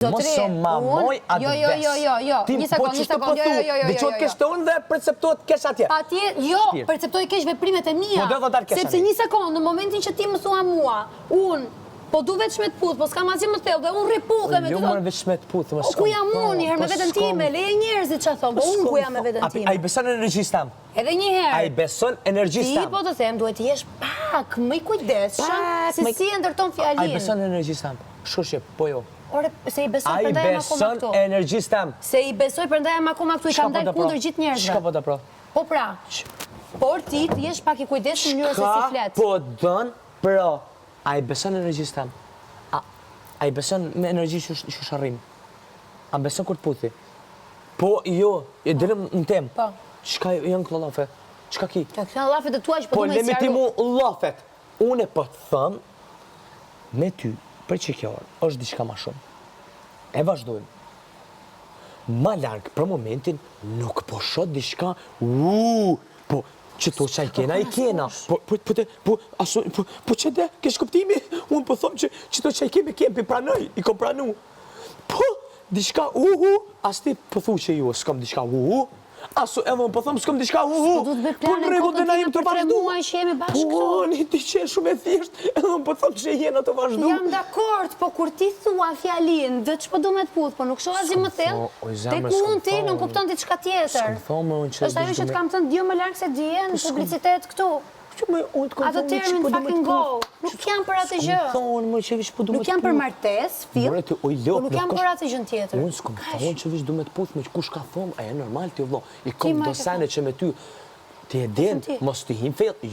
Mos o ma moj atë bes. Jo, një sekund, Dhe që të kesh të unë dhe perceptohet kesh atje. Atje, jo, perceptoj kesh veprimet e mia. Po do të kesh sepse një sekund, në momentin që ti më thua mua, unë, po du veç me të puth, po s'kam asgjë më thellë dhe unë rripuhe me Jo më veç me të puth, më ku jam unë, herë me veten time, leje njerëzit çfarë thon, po unë ku jam me veten time. Ai beson energjisë tam. Edhe një herë. Ai beson energjisë tam. Ti po të them, duhet të jesh pak më i kujdesshëm se si e ndërton fjalin. Ai beson energjisë tam. Shoshje, po jo. Ore, se i besoj Ai prandaj jam akoma beson këtu. energjisë tam. Se i besoj prandaj jam akoma këtu, i kam dalë kundër gjithë njerëzve. Çka po të pro? Po pra. Por ti të jesh pak i kujdesshëm në mënyrën se si flet. Po don, pro. Ai beson energjisë tam. Ai beson me energji që sharrim. A beson kur të puthi? Po, jo, e dërëm në temë. Po. Çka janë këto llafe? Çka ki? Ka këto llafet e tua që po Po du me lemiti mu llafet. Unë po të thëm me ty, për që kjo orë, është diçka ma shumë. E vazhdojmë. Ma largë për momentin, nuk po shot diçka, po që to qaj kena i kena. Po që de, kesh kuptimi, unë po thëm që to qaj kemi pranoj, i kom pranu. Po, diçka, as ti po thu që ju, s'kom diçka, asu edhe më po thëmë s'kom diçka, Po du të bëj planin kohë të tina për 3 muaj që jemi bashkë këtu. Po, një ti që e shumë e thjesht, edhe më po thëmë që jena të vazhdu. Jam dakord, po kur ti thua fjalin, dhe që po du me të puth, po nuk shoh asgjë më thellë, tek unë ti nuk kupton ti çka tjetër. S'kom thonë unë që... Është ajo që të kam thënë jo më larg se dje në publicitet këtu. Ato termin fucking go, nuk jam për atë gjë. Nuk jam për martes, fill, po nuk jam për atë gjën tjetër. Unë s'kom thonë që vish du me të puth me kush ka thonë, aja normal ti vlo. I kom do sene që me ty ti e den, mos ti him fejt.